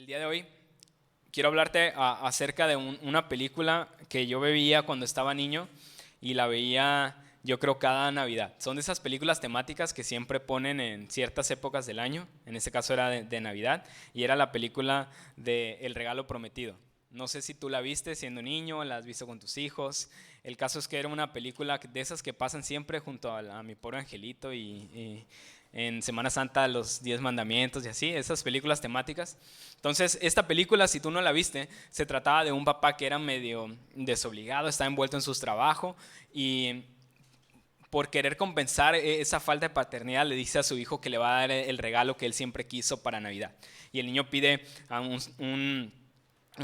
día de hoy quiero hablarte acerca de una película que yo veía cuando estaba niño y la veía yo creo cada Navidad. Son de esas películas temáticas que siempre ponen en ciertas épocas del año, en este caso era de Navidad, y era la película de El Regalo Prometido. No sé si tú la viste siendo niño, la has visto con tus hijos. El caso es que era una película de esas que pasan siempre junto a Mi Pobre Angelito y en Semana Santa los 10 mandamientos y así, esas películas temáticas. Entonces, esta película, si tú no la viste, se trataba de un papá que era medio desobligado, estaba envuelto en sus trabajos y por querer compensar esa falta de paternidad le dice a su hijo que le va a dar el regalo que él siempre quiso para Navidad. Y el niño pide a un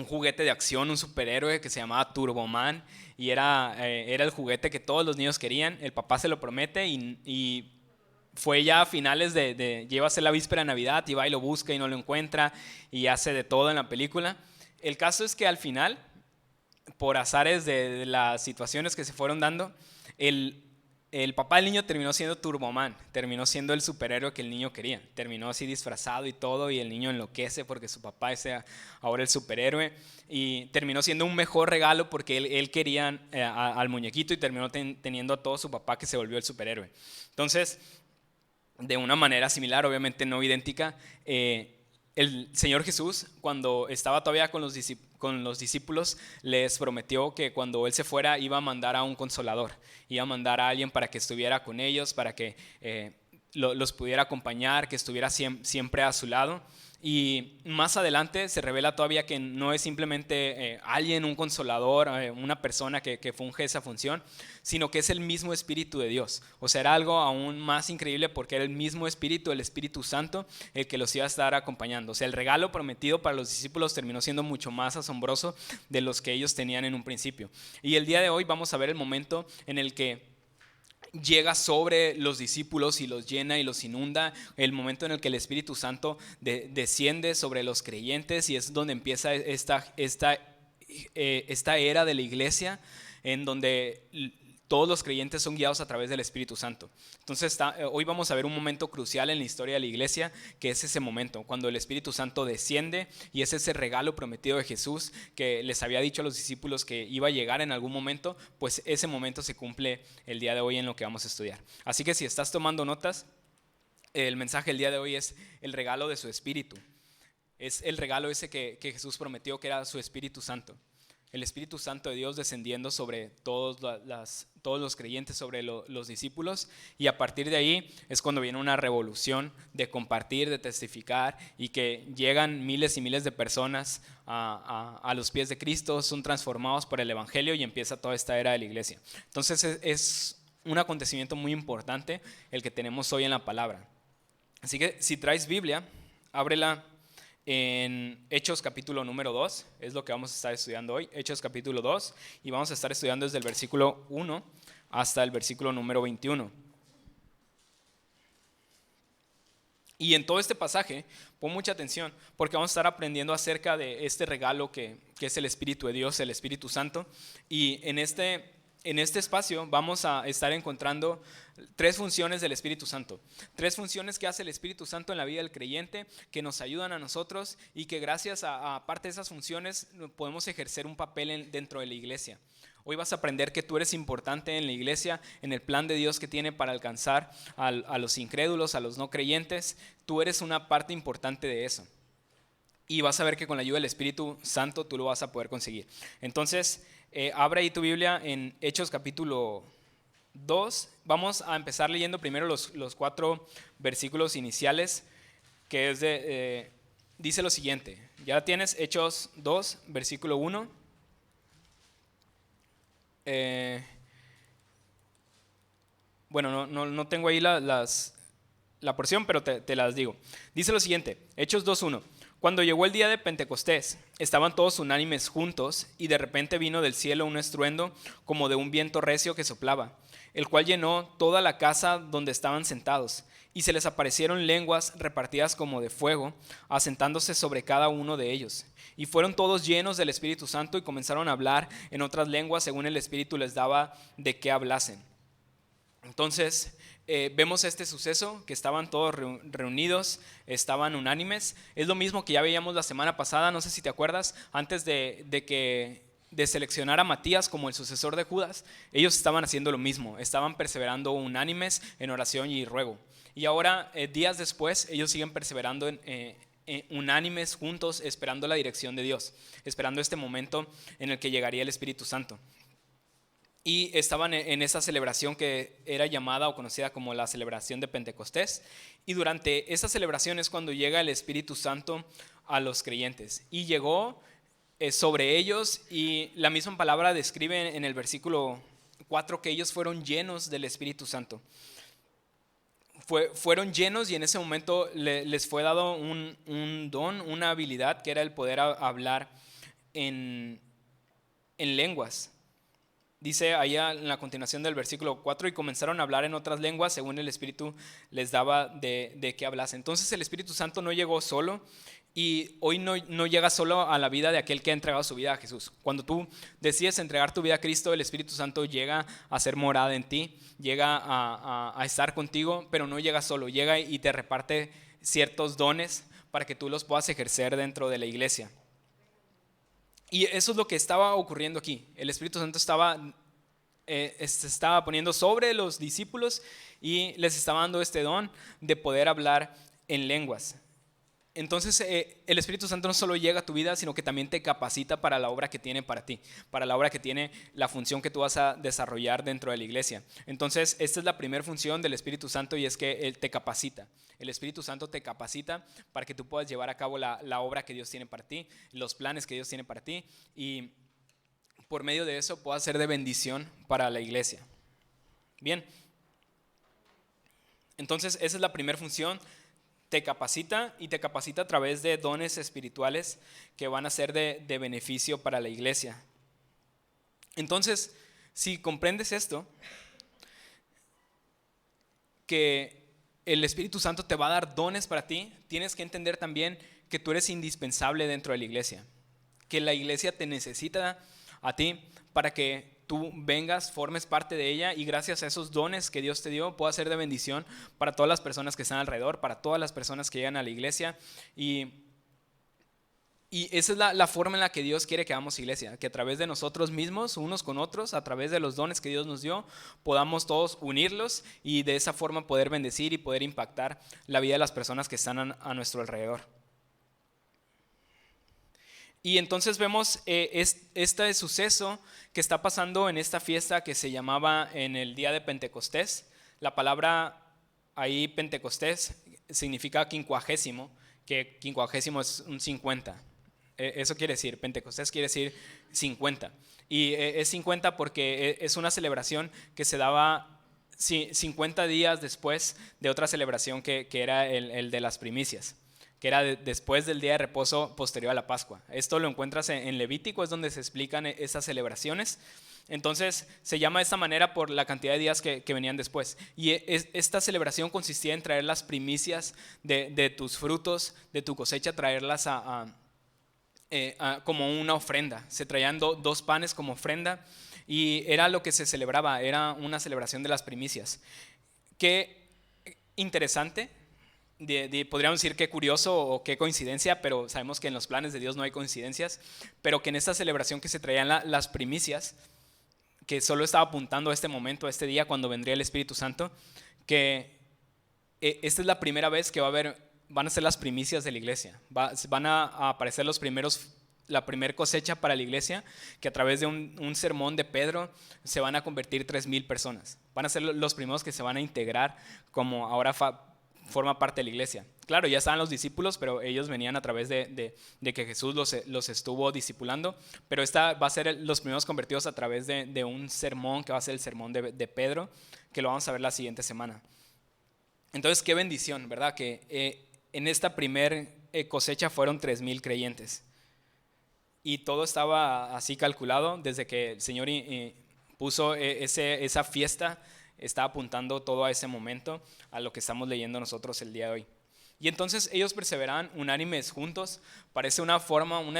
juguete de acción, un superhéroe que se llamaba Turboman y era el juguete que todos los niños querían. El papá se lo promete y fue ya a finales lleva a ser la víspera de Navidad y va y lo busca y no lo encuentra y hace de todo en la película. El caso es que al final, por azares de las situaciones que se fueron dando, el papá del niño terminó siendo Turboman, terminó siendo el superhéroe que el niño quería, terminó así disfrazado y todo, y el niño enloquece porque su papá es ahora el superhéroe, y terminó siendo un mejor regalo porque él quería al muñequito y terminó teniendo a todo su papá que se volvió el superhéroe. Entonces, de una manera similar, obviamente no idéntica, el Señor Jesús, cuando estaba todavía con los discípulos, les prometió que cuando Él se fuera iba a mandar a un consolador, iba a mandar a alguien para que estuviera con ellos, para que los pudiera acompañar, que estuviera siempre a su lado. Y más adelante se revela todavía que no es simplemente alguien, un consolador, una persona que funge esa función, sino que es el mismo Espíritu de Dios. O sea, era algo aún más increíble porque era el mismo Espíritu, el Espíritu Santo, el que los iba a estar acompañando. O sea, el regalo prometido para los discípulos terminó siendo mucho más asombroso de los que ellos tenían en un principio. Y el día de hoy vamos a ver el momento en el que llega sobre los discípulos y los llena y los inunda, el momento en el que el Espíritu Santo desciende sobre los creyentes, y es donde empieza esta era de la iglesia en donde todos los creyentes son guiados a través del Espíritu Santo. Entonces hoy vamos a ver un momento crucial en la historia de la iglesia, que es ese momento cuando el Espíritu Santo desciende, y es ese regalo prometido de Jesús que les había dicho a los discípulos que iba a llegar en algún momento. Pues ese momento se cumple el día de hoy en lo que vamos a estudiar. Así que si estás tomando notas, el mensaje del día de hoy es el regalo de su Espíritu. Es el regalo ese que Jesús prometió, que era su Espíritu Santo. El Espíritu Santo de Dios descendiendo sobre todos los creyentes, sobre los discípulos, y a partir de ahí es cuando viene una revolución de compartir, de testificar, y que llegan miles y miles de personas a los pies de Cristo, son transformados por el Evangelio y empieza toda esta era de la iglesia. Entonces es un acontecimiento muy importante el que tenemos hoy en la palabra. Así que si traes Biblia, ábrela en Hechos capítulo número 2, es lo que vamos a estar estudiando hoy, Hechos capítulo 2, y vamos a estar estudiando desde el versículo 1 hasta el versículo número 21. Y en todo este pasaje, pon mucha atención, porque vamos a estar aprendiendo acerca de este regalo que es el Espíritu de Dios, el Espíritu Santo, y en este espacio vamos a estar encontrando tres funciones del Espíritu Santo, tres funciones que hace el Espíritu Santo en la vida del creyente, que nos ayudan a nosotros y que gracias a parte de esas funciones podemos ejercer un papel dentro de la iglesia. Hoy vas a aprender que tú eres importante en la iglesia, en el plan de Dios que tiene para alcanzar a los incrédulos, a los no creyentes. Tú eres una parte importante de eso. Y vas a ver que con la ayuda del Espíritu Santo tú lo vas a poder conseguir. Entonces, abre ahí tu Biblia en Hechos capítulo 2. Vamos a empezar leyendo primero los 4 versículos iniciales, que es dice lo siguiente. Ya la tienes, Hechos 2, versículo 1. Bueno, no tengo ahí la porción, pero te las digo. Dice lo siguiente, Hechos 2:1. Cuando llegó el día de Pentecostés, estaban todos unánimes juntos, y de repente vino del cielo un estruendo como de un viento recio que soplaba, el cual llenó toda la casa donde estaban sentados, y se les aparecieron lenguas repartidas como de fuego, asentándose sobre cada uno de ellos. Y fueron todos llenos del Espíritu Santo y comenzaron a hablar en otras lenguas según el Espíritu les daba de qué hablasen. Entonces, vemos este suceso, que estaban todos reunidos, estaban unánimes. Es lo mismo que ya veíamos la semana pasada, no sé si te acuerdas, antes de seleccionar a Matías como el sucesor de Judas, ellos estaban haciendo lo mismo, estaban perseverando unánimes en oración y ruego. Y ahora, días después, ellos siguen perseverando unánimes juntos, esperando la dirección de Dios, esperando este momento en el que llegaría el Espíritu Santo. Y estaban en esa celebración que era llamada o conocida como la celebración de Pentecostés. Y durante esa celebración es cuando llega el Espíritu Santo a los creyentes. Y llegó sobre ellos, y la misma palabra describe en el versículo 4 que ellos fueron llenos del Espíritu Santo. Fueron llenos, y en ese momento les fue dado un don, una habilidad, que era el poder hablar en lenguas. Dice allá en la continuación del versículo 4, y comenzaron a hablar en otras lenguas según el Espíritu les daba de qué hablase. Entonces el Espíritu Santo no llegó solo, y hoy no llega solo a la vida de aquel que ha entregado su vida a Jesús. Cuando tú decides entregar tu vida a Cristo, el Espíritu Santo llega a ser morada en ti, llega a estar contigo, pero no llega solo, llega y te reparte ciertos dones para que tú los puedas ejercer dentro de la iglesia. Y eso es lo que estaba ocurriendo aquí. El Espíritu Santo estaba poniendo sobre los discípulos y les estaba dando este don de poder hablar en lenguas. Entonces el Espíritu Santo no solo llega a tu vida, sino que también te capacita para la obra que tiene para ti, para la obra que tiene, la función que tú vas a desarrollar dentro de la iglesia. Entonces esta es la primera función del Espíritu Santo, y es que Él te capacita. El Espíritu Santo te capacita para que tú puedas llevar a cabo la obra que Dios tiene para ti, los planes que Dios tiene para ti, y por medio de eso puedas ser de bendición para la iglesia. Bien, entonces esa es la primera función. Te capacita, y te capacita a través de dones espirituales que van a ser de beneficio para la iglesia. Entonces, si comprendes esto, que el Espíritu Santo te va a dar dones para ti, tienes que entender también que tú eres indispensable dentro de la iglesia, que la iglesia te necesita a ti para que tú vengas, formes parte de ella, y gracias a esos dones que Dios te dio pueda ser de bendición para todas las personas que están alrededor, para todas las personas que llegan a la iglesia. Y esa es la forma en la que Dios quiere que hagamos iglesia, que a través de nosotros mismos, unos con otros, a través de los dones que Dios nos dio, podamos todos unirlos y de esa forma poder bendecir y poder impactar la vida de las personas que están a nuestro alrededor. Y entonces vemos este suceso que está pasando en esta fiesta que se llamaba en el día de Pentecostés. La palabra ahí Pentecostés significa quincuagésimo, que quincuagésimo es un 50. Eso quiere decir, Pentecostés quiere decir 50. Y es 50 porque es una celebración que se daba 50 días después de otra celebración que era el de las primicias, que era después del día de reposo posterior a la Pascua. Esto lo encuentras en Levítico, es donde se explican esas celebraciones. Entonces se llama de esta manera por la cantidad de días que venían después. Y esta celebración consistía en traer las primicias de tus frutos, de tu cosecha, traerlas como una ofrenda. Se traían 2 panes como ofrenda, y era lo que se celebraba, era una celebración de las primicias. Qué interesante. Podríamos decir qué curioso o qué coincidencia, pero sabemos que en los planes de Dios no hay coincidencias, pero que en esta celebración que se traían las primicias, que solo estaba apuntando a este momento, a este día cuando vendría el Espíritu Santo, que esta es la primera vez que van a ser las primicias de la iglesia, van a aparecer la primera cosecha para la iglesia, que a través de un sermón de Pedro se van a convertir 3,000 personas, van a ser los primeros que se van a integrar como ahora forma parte de la iglesia. Claro, ya estaban los discípulos, pero ellos venían a través de que Jesús los estuvo discipulando, pero esta va a ser los primeros convertidos a través de un sermón que va a ser el sermón de Pedro, que lo vamos a ver la siguiente semana. Entonces, qué bendición, ¿verdad? Que en esta primer cosecha fueron 3,000 creyentes, y todo estaba así calculado desde que el Señor puso esa fiesta. Está apuntando todo a ese momento, a lo que estamos leyendo nosotros el día de hoy. Y entonces ellos perseveraban unánimes juntos. Parece una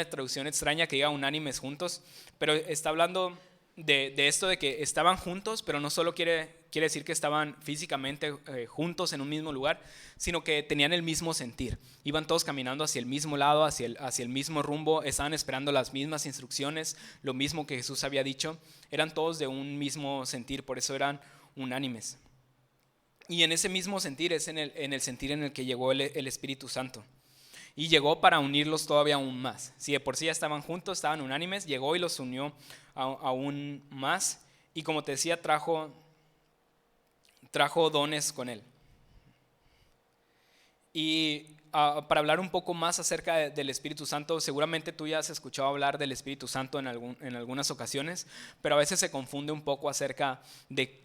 traducción extraña que diga unánimes juntos, pero está hablando de esto de que estaban juntos, pero no solo quiere decir que estaban físicamente juntos en un mismo lugar, sino que tenían el mismo sentir. Iban todos caminando hacia el mismo lado, hacia el mismo rumbo, estaban esperando las mismas instrucciones, lo mismo que Jesús había dicho. Eran todos de un mismo sentir, por eso eran unánimes. Y en ese mismo sentir es en el sentir en el que llegó el Espíritu Santo. Y llegó para unirlos todavía aún más. Si de por sí ya estaban juntos, estaban unánimes, llegó y los unió aún más. Y como te decía, trajo dones con él. Y para hablar un poco más acerca del Espíritu Santo, seguramente tú ya has escuchado hablar del Espíritu Santo en algunas ocasiones, pero a veces se confunde un poco acerca de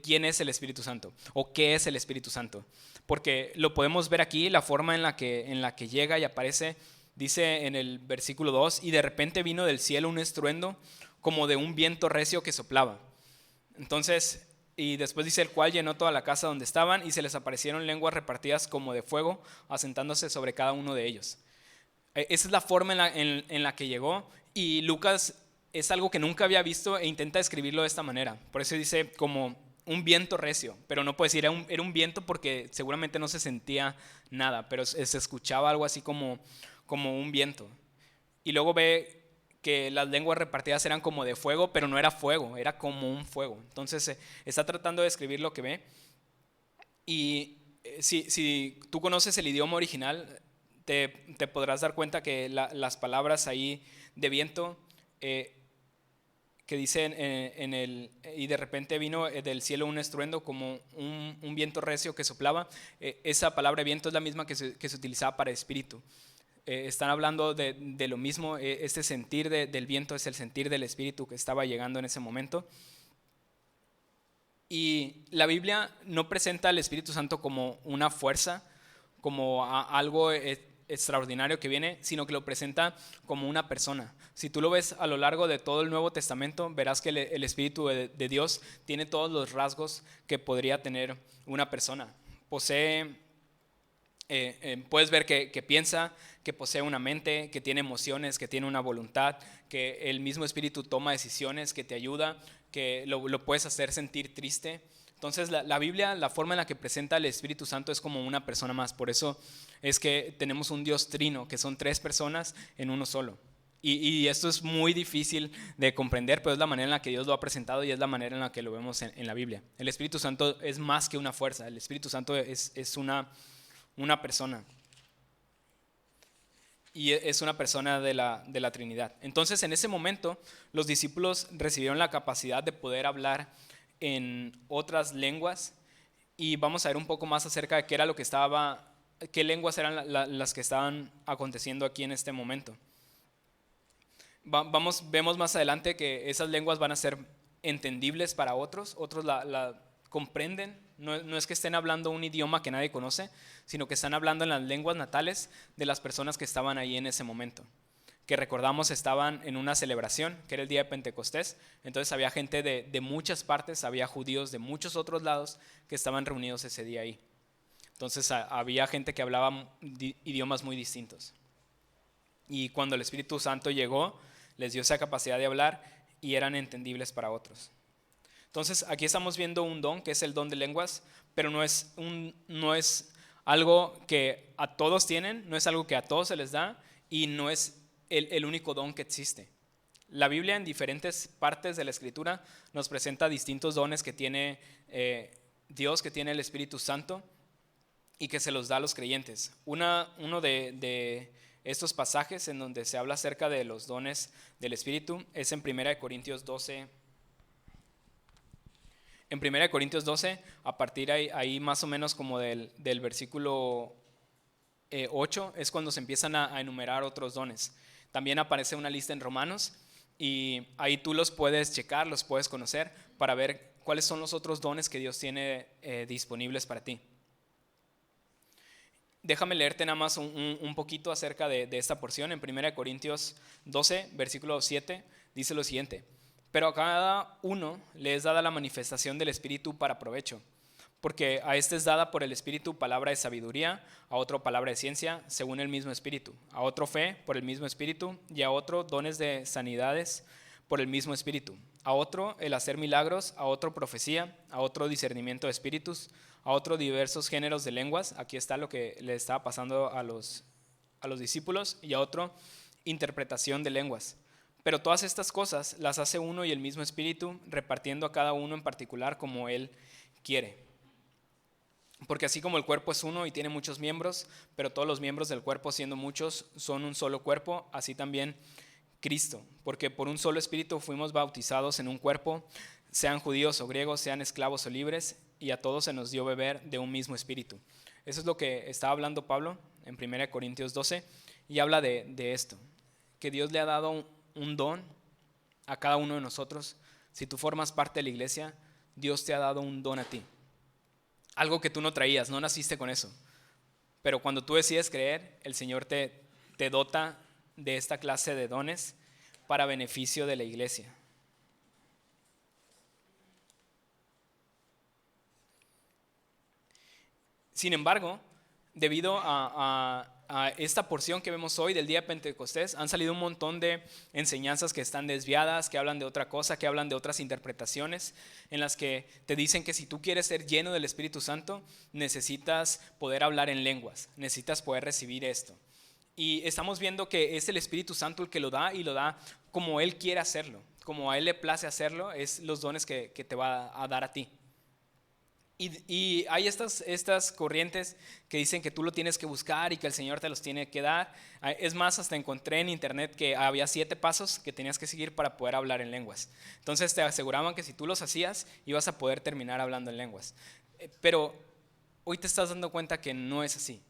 quién es el Espíritu Santo o qué es el Espíritu Santo. Porque lo podemos ver aquí, la forma en la que llega y aparece, dice en el versículo 2, y de repente vino del cielo un estruendo como de un viento recio que soplaba. Entonces, y después dice, el cual llenó toda la casa donde estaban, y se les aparecieron lenguas repartidas como de fuego, asentándose sobre cada uno de ellos. Esa es la forma en la que llegó, y Lucas es algo que nunca había visto e intenta describirlo de esta manera. Por eso dice como un viento recio, pero no puede decir, era un viento porque seguramente no se sentía nada, pero se escuchaba algo así como un viento. Y luego ve que las lenguas repartidas eran como de fuego, pero no era fuego, era como un fuego. Entonces está tratando de describir lo que ve. Y si tú conoces el idioma original, te podrás dar cuenta que las palabras ahí de viento, que dicen y de repente vino del cielo un estruendo como un viento recio que soplaba, esa palabra viento es la misma que se utilizaba para espíritu. Están hablando de lo mismo. Este sentir del viento es el sentir del Espíritu que estaba llegando en ese momento. Y la Biblia no presenta al Espíritu Santo como una fuerza, como algo extraordinario que viene, sino que lo presenta como una persona. Si tú lo ves a lo largo de todo el Nuevo Testamento, verás que el Espíritu de Dios tiene todos los rasgos que podría tener una persona. Puedes ver que piensa, que posee una mente, que tiene emociones, que tiene una voluntad, que el mismo Espíritu toma decisiones, que te ayuda, que lo puedes hacer sentir triste. Entonces la Biblia, la forma en la que presenta al Espíritu Santo es como una persona más. Por eso es que tenemos un Dios trino, que son tres personas en uno solo. Y esto es muy difícil de comprender, pero es la manera en la que Dios lo ha presentado y es la manera en la que lo vemos en la Biblia. El Espíritu Santo es más que una fuerza, el Espíritu Santo es una persona. Y es una persona de la Trinidad. Entonces, en ese momento, los discípulos recibieron la capacidad de poder hablar en otras lenguas. Y vamos a ver un poco más acerca de qué lenguas eran las que estaban aconteciendo aquí en este momento. Vemos más adelante que esas lenguas van a ser entendibles para otros la comprenden. No es que estén hablando un idioma que nadie conoce, sino que están hablando en las lenguas natales de las personas que estaban ahí en ese momento. Que recordamos estaban en una celebración, que era el día de Pentecostés. Entonces había gente de muchas partes, había judíos de muchos otros lados que estaban reunidos ese día ahí. Entonces había gente que hablaba idiomas muy distintos. Y cuando el Espíritu Santo llegó, les dio esa capacidad de hablar y eran entendibles para otros. Entonces aquí estamos viendo un don que es el don de lenguas, pero no es algo que a todos tienen, no es algo que a todos se les da y no es el único don que existe. La Biblia en diferentes partes de la Escritura nos presenta distintos dones que tiene Dios, que tiene el Espíritu Santo y que se los da a los creyentes. Uno de estos pasajes en donde se habla acerca de los dones del Espíritu es en 1 Corintios 12. En 1 Corintios 12, a partir ahí más o menos como del versículo 8, es cuando se empiezan a enumerar otros dones. También aparece una lista en Romanos y ahí tú los puedes checar, los puedes conocer para ver cuáles son los otros dones que Dios tiene disponibles para ti. Déjame leerte nada más un poquito acerca de esta porción. En 1 Corintios 12, versículo 7, dice lo siguiente: pero a cada uno le es dada la manifestación del Espíritu para provecho, porque a este es dada por el Espíritu palabra de sabiduría, a otro palabra de ciencia, según el mismo Espíritu, a otro fe por el mismo Espíritu, y a otro dones de sanidades por el mismo Espíritu, a otro el hacer milagros, a otro profecía, a otro discernimiento de espíritus, a otro diversos géneros de lenguas. Aquí está lo que le estaba pasando a los discípulos, y a otro interpretación de lenguas. Pero todas estas cosas las hace uno y el mismo Espíritu, repartiendo a cada uno en particular como Él quiere. Porque así como el cuerpo es uno y tiene muchos miembros, pero todos los miembros del cuerpo, siendo muchos, son un solo cuerpo, así también Cristo. Porque por un solo Espíritu fuimos bautizados en un cuerpo, sean judíos o griegos, sean esclavos o libres, y a todos se nos dio beber de un mismo Espíritu. Eso es lo que estaba hablando Pablo en 1 Corintios 12, y habla de esto, que Dios le ha dado un don a cada uno de nosotros. Si tú formas parte de la iglesia, Dios te ha dado un don a ti. Algo que tú no traías, no naciste con eso. Pero cuando tú decides creer, el Señor te dota de esta clase de dones para beneficio de la iglesia. Sin embargo, debido a esta porción que vemos hoy del día de Pentecostés, han salido un montón de enseñanzas que están desviadas, que hablan de otra cosa, que hablan de otras interpretaciones, en las que te dicen que si tú quieres ser lleno del Espíritu Santo, necesitas poder hablar en lenguas, necesitas poder recibir esto. Y estamos viendo que es el Espíritu Santo el que lo da, y lo da como Él quiere hacerlo, como a Él le place hacerlo, es los dones que te va a dar a ti. Y hay estas corrientes que dicen que tú lo tienes que buscar y que el Señor te los tiene que dar. Es más, hasta encontré en internet que había 7 pasos que tenías que seguir para poder hablar en lenguas. Entonces te aseguraban que si tú los hacías, ibas a poder terminar hablando en lenguas. Pero hoy te estás dando cuenta que no es así,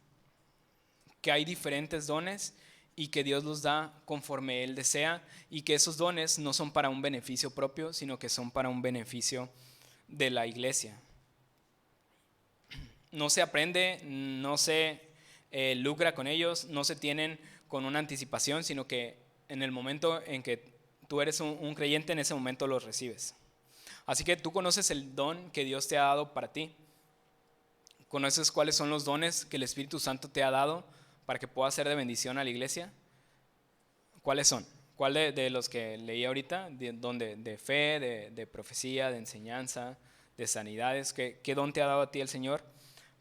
que hay diferentes dones y que Dios los da conforme Él desea, y que esos dones no son para un beneficio propio, sino que son para un beneficio de la iglesia. No se aprende, no se lucra con ellos, no se tienen con una anticipación, sino que en el momento en que tú eres un creyente, en ese momento los recibes. Así que tú conoces el don que Dios te ha dado para ti. ¿Conoces cuáles son los dones que el Espíritu Santo te ha dado para que puedas ser de bendición a la iglesia? ¿Cuáles son? ¿Cuál de los que leí ahorita? ¿De fe, de profecía, de enseñanza, de sanidades? ¿Qué don te ha dado a ti el Señor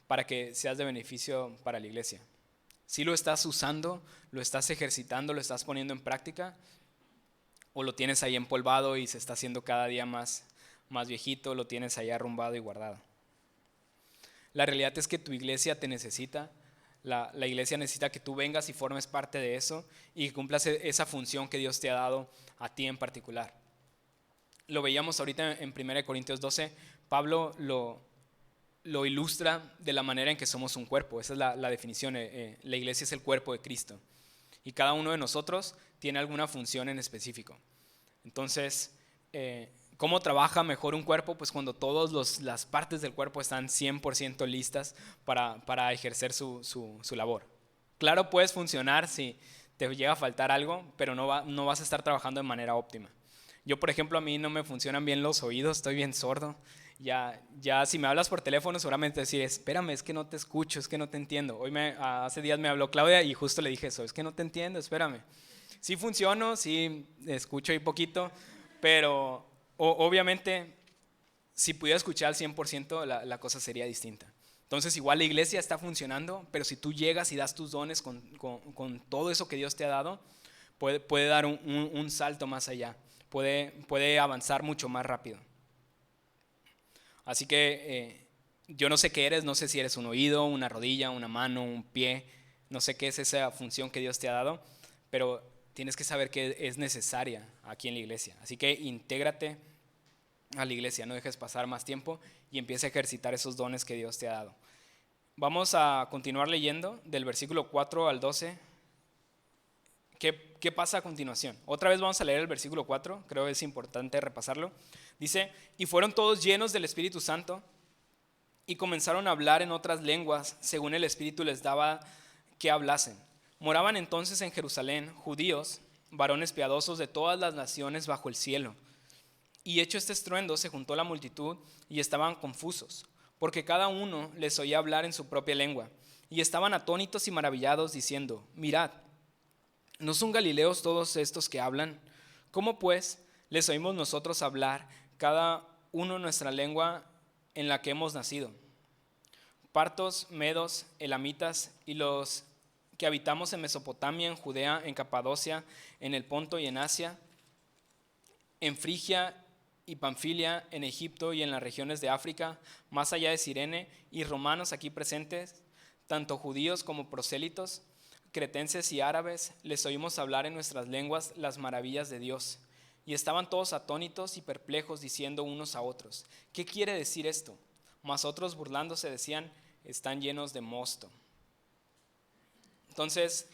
para que seas de beneficio para la iglesia? ¿Sí lo estás usando, lo estás ejercitando, lo estás poniendo en práctica? ¿O lo tienes ahí empolvado y se está haciendo cada día más viejito, lo tienes ahí arrumbado y guardado? La realidad es que tu iglesia te necesita. La iglesia necesita que tú vengas y formes parte de eso y que cumplas esa función que Dios te ha dado a ti en particular. Lo veíamos ahorita en 1 Corintios 12, Pablo lo ilustra de la manera en que somos un cuerpo. Esa es la definición. La iglesia es el cuerpo de Cristo y cada uno de nosotros tiene alguna función en específico. Entonces, ¿cómo trabaja mejor un cuerpo? Pues cuando todas las partes del cuerpo están 100% listas para ejercer su labor. Claro, puedes funcionar si te llega a faltar algo, pero no vas a estar trabajando de manera óptima. Yo, por ejemplo, a mí no me funcionan bien los oídos, estoy bien sordo. Ya si me hablas por teléfono, seguramente decir, espérame, es que no te escucho, es que no te entiendo. Hace días me habló Claudia y justo le dije eso, es que no te entiendo, espérame. Sí funciono, sí escucho ahí poquito, pero obviamente si pudiera escuchar al 100%, la cosa sería distinta. Entonces igual la iglesia está funcionando, pero si tú llegas y das tus dones con todo eso que Dios te ha dado, puede dar un salto más allá, puede avanzar mucho más rápido. Así que yo no sé qué eres, no sé si eres un oído, una rodilla, una mano, un pie, no sé qué es esa función que Dios te ha dado, pero tienes que saber que es necesaria aquí en la iglesia. Así que intégrate a la iglesia, no dejes pasar más tiempo y empieza a ejercitar esos dones que Dios te ha dado. Vamos a continuar leyendo del versículo 4 al 12. ¿Qué pasa a continuación? Otra vez vamos a leer el versículo 4, creo que es importante repasarlo. Dice, y fueron todos llenos del Espíritu Santo y comenzaron a hablar en otras lenguas según el Espíritu les daba que hablasen. Moraban entonces en Jerusalén judíos, varones piadosos de todas las naciones bajo el cielo. Y hecho este estruendo, se juntó la multitud y estaban confusos, porque cada uno les oía hablar en su propia lengua. Y estaban atónitos y maravillados, diciendo, mirad, ¿no son galileos todos estos que hablan? ¿Cómo pues les oímos nosotros hablar, cada uno en nuestra lengua en la que hemos nacido. Partos, medos, elamitas y los que habitamos en Mesopotamia, en Judea, en Capadocia, en el Ponto y en Asia, en Frigia y Panfilia, en Egipto y en las regiones de África, más allá de Cirene, y romanos aquí presentes, tanto judíos como prosélitos, cretenses y árabes, les oímos hablar en nuestras lenguas las maravillas de Dios. Y estaban todos atónitos y perplejos, diciendo unos a otros: ¿qué quiere decir esto? Mas otros, burlándose, decían: están llenos de mosto. Entonces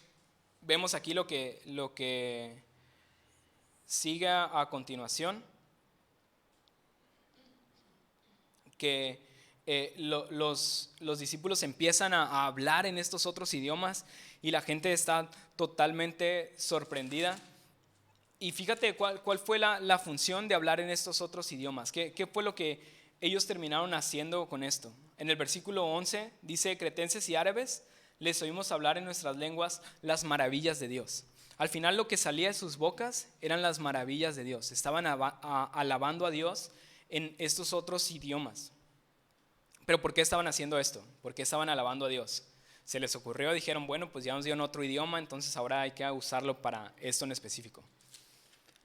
vemos aquí lo que sigue a continuación, que los discípulos empiezan a hablar en estos otros idiomas y la gente está totalmente sorprendida. Y fíjate cuál fue la función de hablar en estos otros idiomas. ¿Qué fue lo que ellos terminaron haciendo con esto? En el versículo 11 dice: cretenses y árabes, les oímos hablar en nuestras lenguas las maravillas de Dios. Al final lo que salía de sus bocas eran las maravillas de Dios. Estaban alabando a Dios en estos otros idiomas. ¿Pero por qué estaban haciendo esto? ¿Por qué estaban alabando a Dios? Se les ocurrió, dijeron: bueno, pues ya nos dieron otro idioma, entonces ahora hay que usarlo para esto en específico.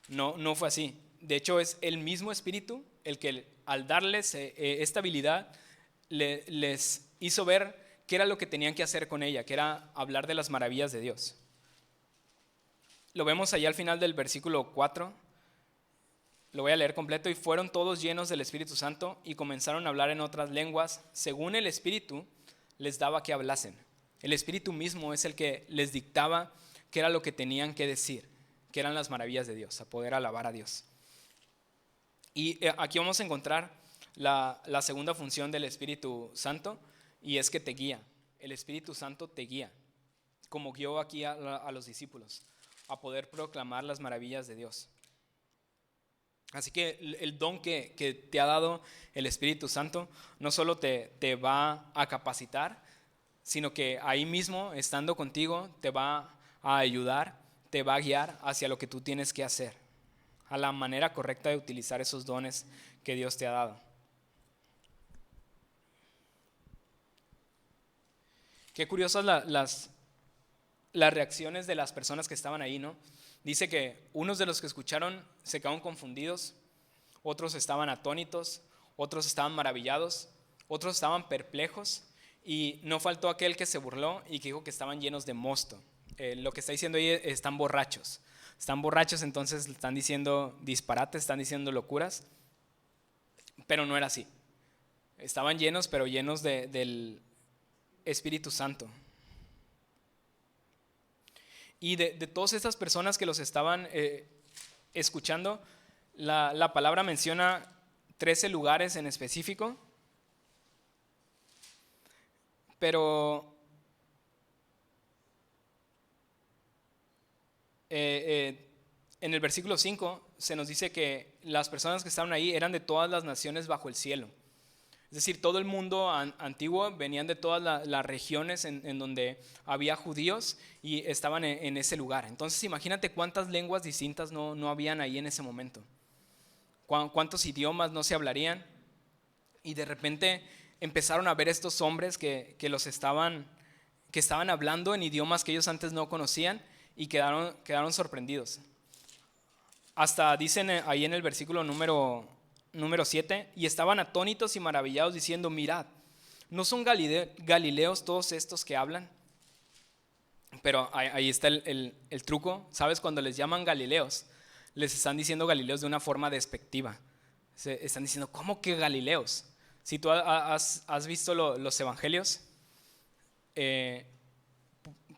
No fue así. De hecho, es el mismo Espíritu el que al darles esta habilidad les hizo ver qué era lo que tenían que hacer con ella, que era hablar de las maravillas de Dios. Lo vemos allá al final del versículo 4. Lo voy a leer completo. Y fueron todos llenos del Espíritu Santo y comenzaron a hablar en otras lenguas, según el Espíritu les daba que hablasen. El Espíritu mismo es el que les dictaba qué era lo que tenían que decir, que eran las maravillas de Dios, a poder alabar a Dios. Y aquí vamos a encontrar la segunda función del Espíritu Santo, y es que te guía. El Espíritu Santo te guía, como guió aquí a los discípulos, a poder proclamar las maravillas de Dios. Así que el don que te ha dado el Espíritu Santo no solo te va a capacitar, sino que ahí mismo, estando contigo, te va a ayudar, te va a guiar hacia lo que tú tienes que hacer, a la manera correcta de utilizar esos dones que Dios te ha dado. Qué curiosas las reacciones de las personas que estaban ahí, ¿no? Dice que unos de los que escucharon se quedaron confundidos, otros estaban atónitos, otros estaban maravillados, otros estaban perplejos, y no faltó aquel que se burló y que dijo que estaban llenos de mosto. Lo que está diciendo ahí: están borrachos. Están borrachos, entonces están diciendo disparates, están diciendo locuras, pero no era así. Estaban llenos, pero llenos del Espíritu Santo. Y de todas estas personas que los estaban escuchando, la palabra menciona 13 lugares en específico, pero en el versículo 5 se nos dice que las personas que estaban ahí eran de todas las naciones bajo el cielo. Es decir, todo el mundo antiguo venían de todas las regiones en donde había judíos y estaban en ese lugar. Entonces imagínate cuántas lenguas distintas no habían ahí en ese momento. Cuántos idiomas no se hablarían. Y de repente empezaron a ver estos hombres que estaban hablando en idiomas que ellos antes no conocían, y quedaron sorprendidos. Hasta dicen ahí en el versículo número 7: y estaban atónitos y maravillados, diciendo: mirad, ¿no son galileos todos estos que hablan? Pero ahí está el truco. ¿Sabes? Cuando les llaman galileos, les están diciendo galileos de una forma despectiva. Están diciendo: ¿cómo que galileos? Si tú has visto los evangelios,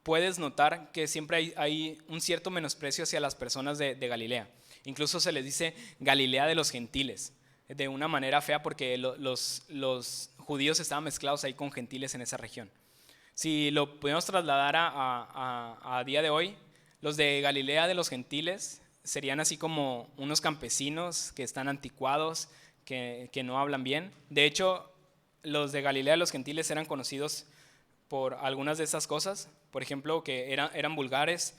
puedes notar que siempre hay un cierto menosprecio hacia las personas de Galilea. Incluso se les dice Galilea de los gentiles, de una manera fea, porque los judíos estaban mezclados ahí con gentiles en esa región. Si lo pudiéramos trasladar a día de hoy, los de Galilea de los gentiles serían así como unos campesinos que están anticuados, que no hablan bien. De hecho, los de Galilea de los gentiles eran conocidos por algunas de esas cosas. Por ejemplo, que eran vulgares,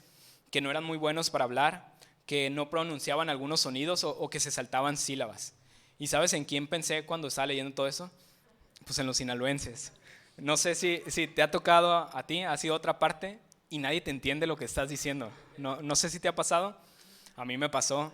que no eran muy buenos para hablar, que no pronunciaban algunos sonidos o que se saltaban sílabas. ¿Y sabes en quién pensé cuando estaba leyendo todo eso? Pues en los sinaloenses. No sé si te ha tocado a ti, ha sido otra parte y nadie te entiende lo que estás diciendo. No sé si te ha pasado. A mí me pasó.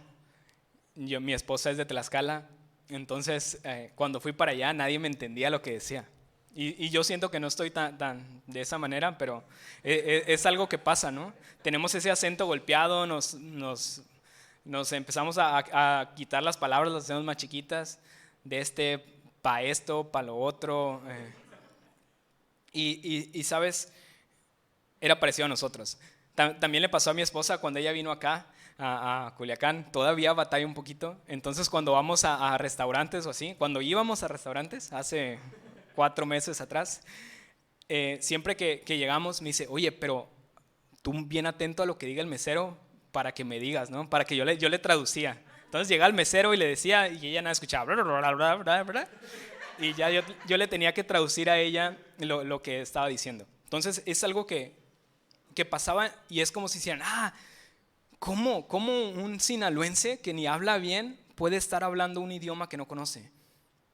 Mi esposa es de Tlaxcala, entonces cuando fui para allá nadie me entendía lo que decía. Y yo siento que no estoy tan de esa manera, pero es algo que pasa, ¿no? Tenemos ese acento golpeado, nos empezamos a quitar las palabras, las hacemos más chiquitas, de este pa' esto, pa' lo otro. Y sabes, era parecido a nosotros. También le pasó a mi esposa cuando ella vino acá a Culiacán, todavía batalla un poquito. Entonces cuando vamos a restaurantes o así, cuando íbamos a restaurantes hace 4 meses atrás, siempre que llegamos me dice, oye, pero tú bien atento a lo que diga el mesero para que me digas, ¿no? Para que yo le traducía. Entonces llegaba el mesero y le decía, y ella nada escuchaba, bla, bla, bla, bla, bla, y ya yo le tenía que traducir a ella lo que estaba diciendo. Entonces es algo que pasaba y es como si hicieran, ¿cómo un sinaloense que ni habla bien puede estar hablando un idioma que no conoce?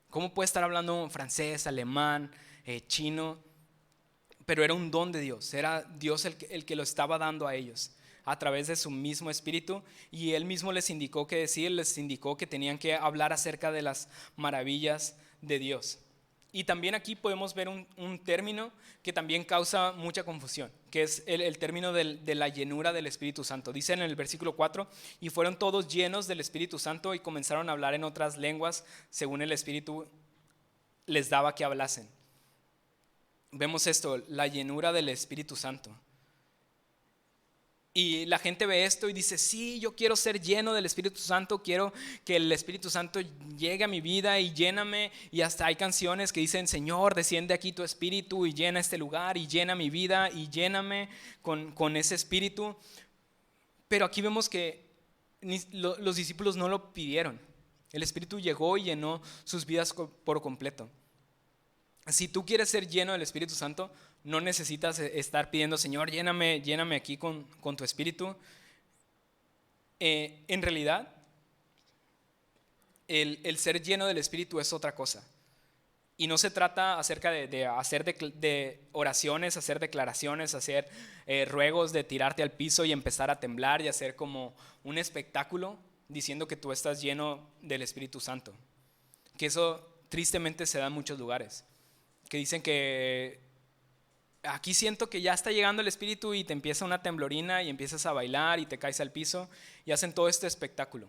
¿Cómo puede estar hablando francés, alemán, chino? Pero era un don de Dios, era Dios el que lo estaba dando a ellos a través de su mismo espíritu, y él mismo les indicó qué decir, les indicó que tenían que hablar acerca de las maravillas de Dios. Y también aquí podemos ver un término que también causa mucha confusión, que es el término de la llenura del Espíritu Santo. Dice en el versículo 4, y fueron todos llenos del Espíritu Santo y comenzaron a hablar en otras lenguas según el Espíritu les daba que hablasen. Vemos esto, la llenura del Espíritu Santo. Y la gente ve esto y dice, sí, yo quiero ser lleno del Espíritu Santo, quiero que el Espíritu Santo llegue a mi vida y lléname. Y hasta hay canciones que dicen, Señor, desciende aquí tu Espíritu y llena este lugar y llena mi vida y lléname con ese Espíritu. Pero aquí vemos que los discípulos no lo pidieron. El Espíritu llegó y llenó sus vidas por completo. Si tú quieres ser lleno del Espíritu Santo, no necesitas estar pidiendo, Señor, lléname aquí con tu Espíritu. En realidad, el ser lleno del Espíritu es otra cosa. Y no se trata acerca de hacer de oraciones, hacer declaraciones, hacer ruegos, de tirarte al piso y empezar a temblar y hacer como un espectáculo diciendo que tú estás lleno del Espíritu Santo. Que eso tristemente se da en muchos lugares. Que dicen que aquí siento que ya está llegando el Espíritu y te empieza una temblorina y empiezas a bailar y te caes al piso y hacen todo este espectáculo.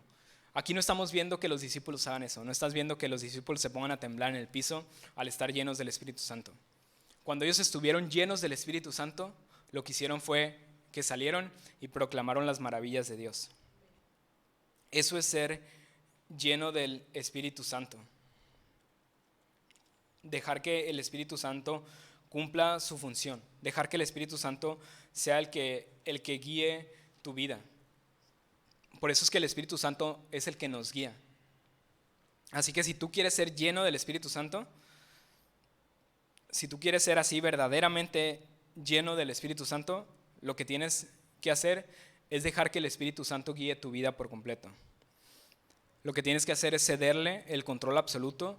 Aquí no estamos viendo que los discípulos hagan eso, no estás viendo que los discípulos se pongan a temblar en el piso al estar llenos del Espíritu Santo. Cuando ellos estuvieron llenos del Espíritu Santo, lo que hicieron fue que salieron y proclamaron las maravillas de Dios. Eso es ser lleno del Espíritu Santo. Dejar que el Espíritu Santo cumpla su función, dejar que el Espíritu Santo sea el que guíe tu vida. Por eso es que el Espíritu Santo es el que nos guía. Así que si tú quieres ser lleno del Espíritu Santo, si tú quieres ser así verdaderamente lleno del Espíritu Santo, lo que tienes que hacer es dejar que el Espíritu Santo guíe tu vida por completo. Lo que tienes que hacer es cederle el control absoluto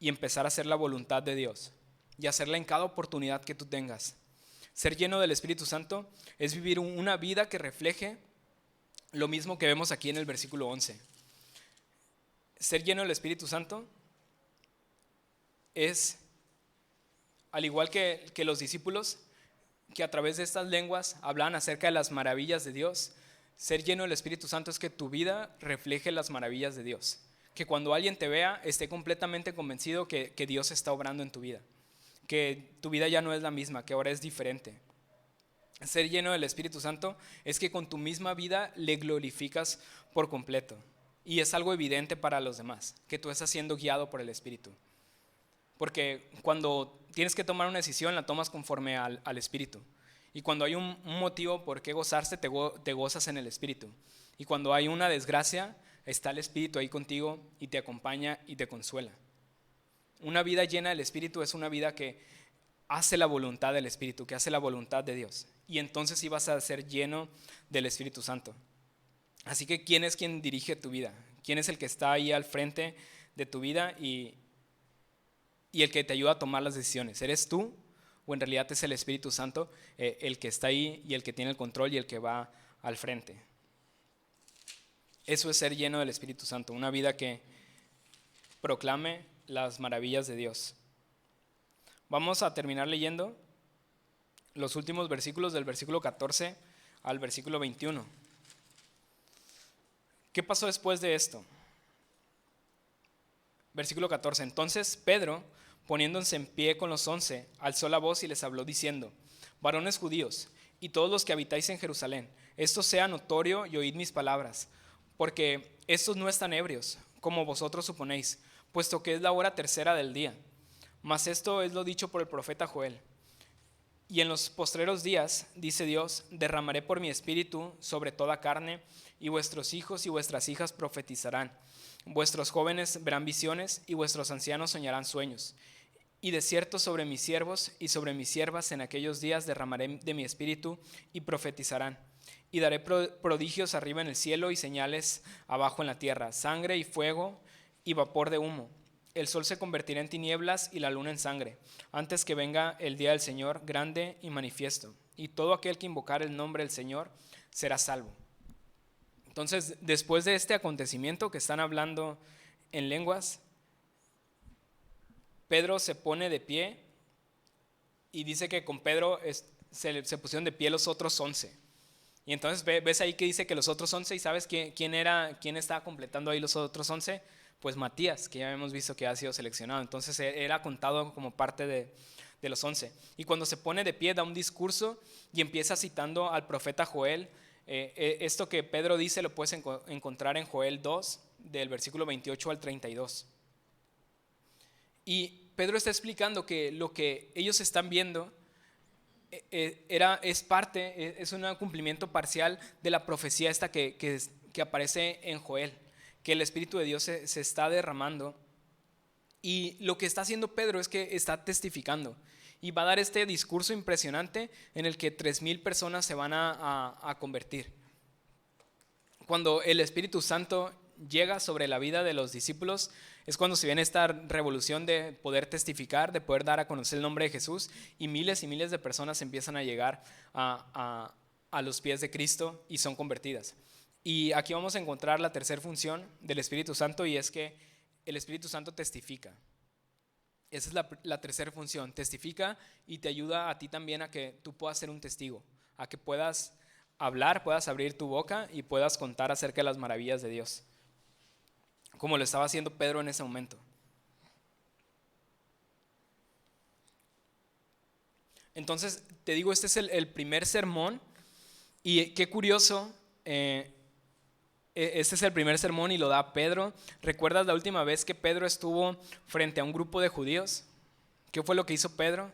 y empezar a hacer la voluntad de Dios y hacerla en cada oportunidad que tú tengas. Ser lleno del Espíritu Santo es vivir una vida que refleje lo mismo que vemos aquí en el versículo 11. Ser lleno del Espíritu Santo es, al igual que los discípulos, que a través de estas lenguas hablan acerca de las maravillas de Dios. Ser lleno del Espíritu Santo es que tu vida refleje las maravillas de Dios. Que cuando alguien te vea, esté completamente convencido que Dios está obrando en tu vida. Que tu vida ya no es la misma, que ahora es diferente. Ser lleno del Espíritu Santo es que con tu misma vida le glorificas por completo. Y es algo evidente para los demás, que tú estás siendo guiado por el Espíritu. Porque cuando tienes que tomar una decisión, la tomas conforme al Espíritu. Y cuando hay un motivo por qué gozarse, te gozas en el Espíritu. Y cuando hay una desgracia, está el Espíritu ahí contigo y te acompaña y te consuela. Una vida llena del Espíritu es una vida que hace la voluntad del Espíritu, que hace la voluntad de Dios. Y entonces sí vas a ser lleno del Espíritu Santo. Así que ¿quién es quien dirige tu vida? ¿Quién es el que está ahí al frente de tu vida y el que te ayuda a tomar las decisiones? ¿Eres tú o en realidad es el Espíritu Santo el que está ahí y el que tiene el control y el que va al frente? Eso es ser lleno del Espíritu Santo, una vida que proclame las maravillas de Dios. Vamos a terminar leyendo los últimos versículos del versículo 14 al versículo 21. ¿Qué pasó después de esto? Versículo 14. Entonces Pedro, poniéndose en pie con los 11, alzó la voz y les habló diciendo: varones judíos, y todos los que habitáis en Jerusalén, esto sea notorio y oíd mis palabras, porque estos no están ebrios, como vosotros suponéis, puesto que es la hora tercera del día. Mas esto es lo dicho por el profeta Joel. Y en los postreros días, dice Dios, derramaré por mi espíritu sobre toda carne, y vuestros hijos y vuestras hijas profetizarán. Vuestros jóvenes verán visiones, y vuestros ancianos soñarán sueños. Y de cierto sobre mis siervos y sobre mis siervas en aquellos días derramaré de mi espíritu, y profetizarán. Y daré prodigios arriba en el cielo y señales abajo en la tierra, sangre y fuego y vapor de humo. El sol se convertirá en tinieblas y la luna en sangre, antes que venga el día del Señor grande y manifiesto. Y todo aquel que invocar el nombre del Señor será salvo. Entonces, después de este acontecimiento que están hablando en lenguas, Pedro se pone de pie y dice que con Pedro se pusieron de pie los otros 11. Y entonces ves ahí que dice que los otros 11, ¿y sabes quién estaba completando ahí los otros 11? Pues Matías, que ya hemos visto que ha sido seleccionado. Entonces era contado como parte de los 11. Y cuando se pone de pie da un discurso y empieza citando al profeta Joel. Esto que Pedro dice lo puedes encontrar en Joel 2, del versículo 28 al 32. Y Pedro está explicando que lo que ellos están viendo es un cumplimiento parcial de la profecía esta que aparece en Joel, que el Espíritu de Dios se está derramando. Y lo que está haciendo Pedro es que está testificando y va a dar este discurso impresionante en el que 3,000 personas se van a convertir. Cuando el Espíritu Santo llega sobre la vida de los discípulos es cuando se viene esta revolución de poder testificar, de poder dar a conocer el nombre de Jesús, y miles de personas empiezan a llegar a los pies de Cristo y son convertidas. Y aquí vamos a encontrar la tercera función del Espíritu Santo, y es que el Espíritu Santo testifica. Esa es la tercera función, testifica, y te ayuda a ti también a que tú puedas ser un testigo, a que puedas hablar, puedas abrir tu boca y puedas contar acerca de las maravillas de Dios, como lo estaba haciendo Pedro en ese momento. Entonces, te digo, este es el primer sermón, y qué curioso, este es el primer sermón y lo da Pedro. ¿Recuerdas la última vez que Pedro estuvo frente a un grupo de judíos? ¿Qué fue lo que hizo Pedro?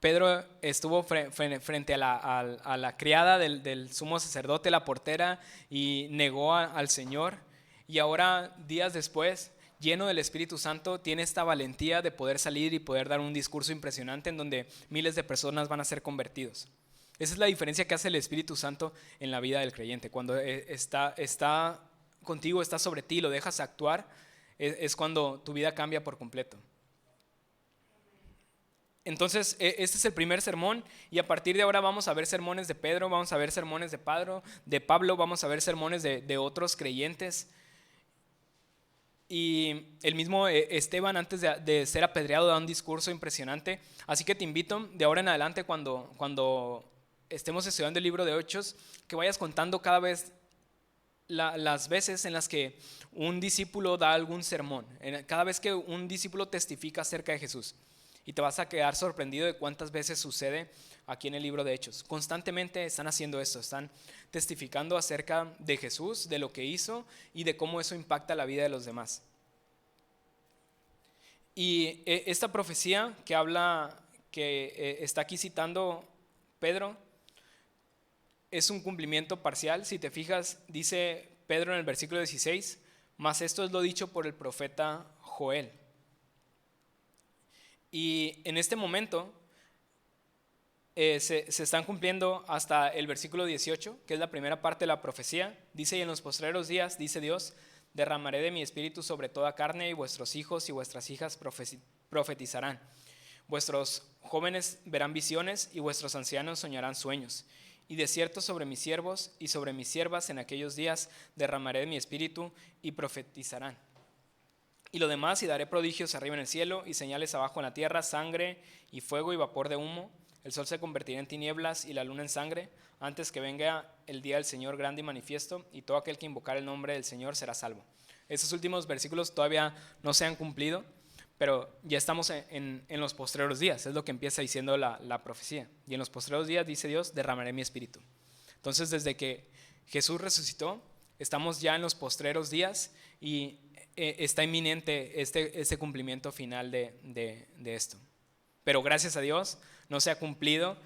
Pedro estuvo frente a la criada del sumo sacerdote, la portera, y negó al Señor. Y ahora, días después, lleno del Espíritu Santo, tiene esta valentía de poder salir y poder dar un discurso impresionante en donde miles de personas van a ser convertidos. Esa es la diferencia que hace el Espíritu Santo en la vida del creyente. Cuando está contigo, está sobre ti, lo dejas actuar, es cuando tu vida cambia por completo. Entonces, este es el primer sermón, y a partir de ahora vamos a ver sermones de Pedro, vamos a ver sermones de Pablo, vamos a ver sermones de otros creyentes. Y el mismo Esteban, antes de ser apedreado, da un discurso impresionante. Así que te invito de ahora en adelante, cuando estemos estudiando el libro de Hechos, que vayas contando cada vez las veces en las que un discípulo da algún sermón, cada vez que un discípulo testifica acerca de Jesús. Y te vas a quedar sorprendido de cuántas veces sucede aquí en el libro de Hechos. Constantemente están haciendo esto, están testificando acerca de Jesús, de lo que hizo y de cómo eso impacta la vida de los demás. Y esta profecía que está aquí citando Pedro, es un cumplimiento parcial. Si te fijas, dice Pedro en el versículo 16, mas esto es lo dicho por el profeta Joel. Y en este momento, se están cumpliendo hasta el versículo 18, que es la primera parte de la profecía. Dice: y en los postreros días, dice Dios, derramaré de mi espíritu sobre toda carne, y vuestros hijos y vuestras hijas profetizarán. Vuestros jóvenes verán visiones, y vuestros ancianos soñarán sueños. Y de cierto sobre mis siervos y sobre mis siervas en aquellos días derramaré de mi espíritu, y profetizarán. Y lo demás, y daré prodigios arriba en el cielo, y señales abajo en la tierra, sangre y fuego y vapor de humo. El sol se convertirá en tinieblas y la luna en sangre, antes que venga el día del Señor grande y manifiesto, y todo aquel que invocar el nombre del Señor será salvo. Esos últimos versículos todavía no se han cumplido, pero ya estamos en los postreros días. Es lo que empieza diciendo la profecía. Y en los postreros días, dice Dios, derramaré mi espíritu. Entonces, desde que Jesús resucitó, estamos ya en los postreros días, y está inminente este cumplimiento final de esto. Pero gracias a Dios no se ha cumplido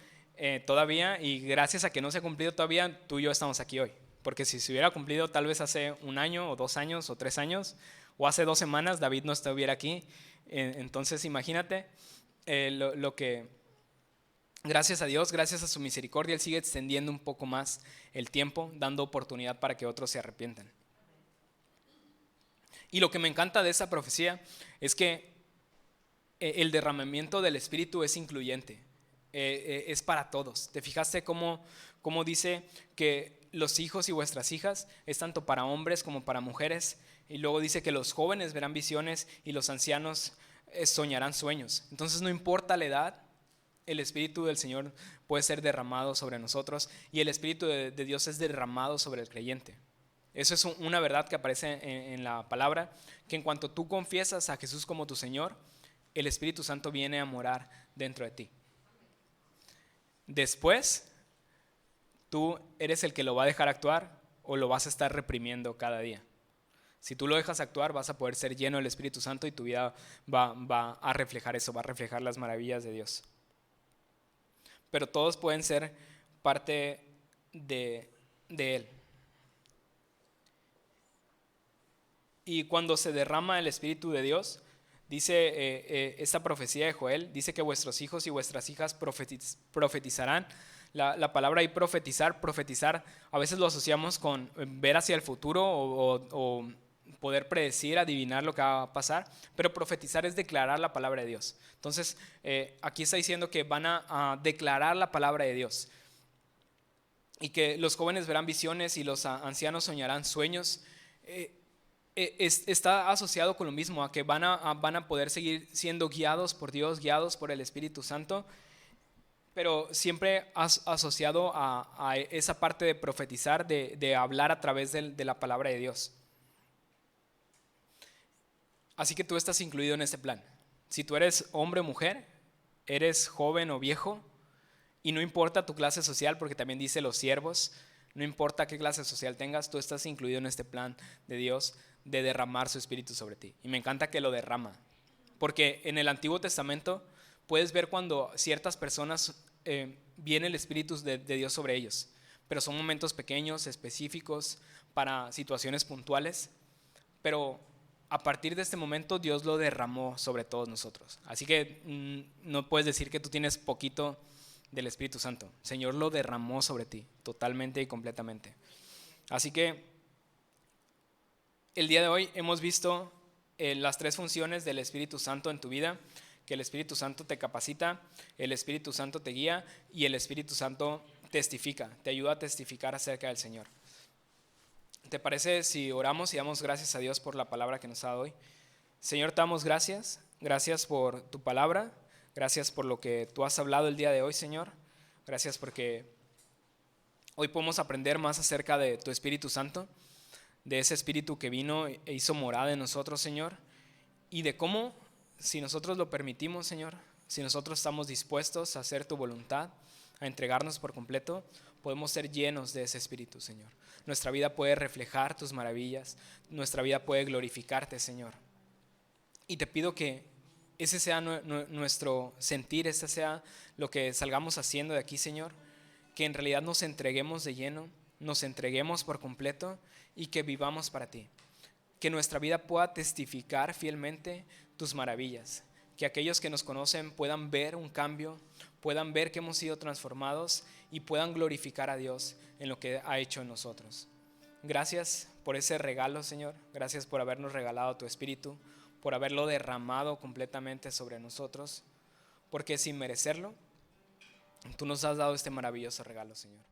todavía, y gracias a que no se ha cumplido todavía, tú y yo estamos aquí hoy. Porque si se hubiera cumplido tal vez hace 1 año o 2 años o 3 años o hace 2 semanas, David no estuviera aquí. Entonces imagínate lo que, gracias a Dios, gracias a su misericordia, Él sigue extendiendo un poco más el tiempo, dando oportunidad para que otros se arrepientan. Y lo que me encanta de esa profecía es que el derramamiento del Espíritu es incluyente, es para todos. ¿Te fijaste cómo dice que los hijos y vuestras hijas es tanto para hombres como para mujeres? Y luego dice que los jóvenes verán visiones y los ancianos soñarán sueños. Entonces no importa la edad, el Espíritu del Señor puede ser derramado sobre nosotros, y el Espíritu de Dios es derramado sobre el creyente. Eso es una verdad que aparece en la palabra, que en cuanto tú confiesas a Jesús como tu Señor, el Espíritu Santo viene a morar dentro de ti. Después, tú eres el que lo va a dejar actuar o lo vas a estar reprimiendo cada día. Si tú lo dejas actuar, vas a poder ser lleno del Espíritu Santo, y tu vida va a reflejar eso, va a reflejar las maravillas de Dios. Pero todos pueden ser parte de Él. Y cuando se derrama el Espíritu de Dios, dice esta profecía de Joel, dice que vuestros hijos y vuestras hijas profetizarán. La palabra ahí profetizar a veces lo asociamos con ver hacia el futuro o poder predecir, adivinar lo que va a pasar, pero profetizar es declarar la palabra de Dios. Entonces aquí está diciendo que van a declarar la palabra de Dios, y que los jóvenes verán visiones y los ancianos soñarán sueños. Está asociado con lo mismo, a que van a poder seguir siendo guiados por Dios, guiados por el Espíritu Santo, pero siempre asociado a esa parte de profetizar, de hablar a través de la palabra de Dios. Así que tú estás incluido en este plan. Si tú eres hombre o mujer, eres joven o viejo, y no importa tu clase social, porque también dice los siervos, no importa qué clase social tengas, tú estás incluido en este plan de Dios de derramar su Espíritu sobre ti. Y me encanta que lo derrama, porque en el Antiguo Testamento puedes ver cuando ciertas personas viene el Espíritu de Dios sobre ellos, pero son momentos pequeños, específicos, para situaciones puntuales. Pero a partir de este momento Dios lo derramó sobre todos nosotros. Así que no puedes decir que tú tienes poquito del Espíritu Santo. El Señor lo derramó sobre ti totalmente y completamente. Así que el día de hoy hemos visto las 3 funciones del Espíritu Santo en tu vida: que el Espíritu Santo te capacita, el Espíritu Santo te guía, y el Espíritu Santo testifica, te ayuda a testificar acerca del Señor. ¿Te parece si oramos y damos gracias a Dios por la palabra que nos ha dado hoy? Señor, te damos gracias por tu palabra, gracias por lo que tú has hablado el día de hoy, Señor. Gracias porque hoy podemos aprender más acerca de tu Espíritu Santo, de ese Espíritu que vino e hizo morada en nosotros, Señor, y de cómo, si nosotros lo permitimos, Señor, si nosotros estamos dispuestos a hacer tu voluntad, a entregarnos por completo, podemos ser llenos de ese Espíritu, Señor. Nuestra vida puede reflejar tus maravillas, nuestra vida puede glorificarte, Señor. Y te pido que ese sea nuestro sentir, ese sea lo que salgamos haciendo de aquí, Señor, que en realidad nos entreguemos de lleno, nos entreguemos por completo y que vivamos para ti. Que nuestra vida pueda testificar fielmente tus maravillas, que aquellos que nos conocen puedan ver un cambio, puedan ver que hemos sido transformados y puedan glorificar a Dios en lo que ha hecho en nosotros. Gracias por ese regalo, Señor. Gracias por habernos regalado tu Espíritu, por haberlo derramado completamente sobre nosotros, porque sin merecerlo, tú nos has dado este maravilloso regalo, Señor.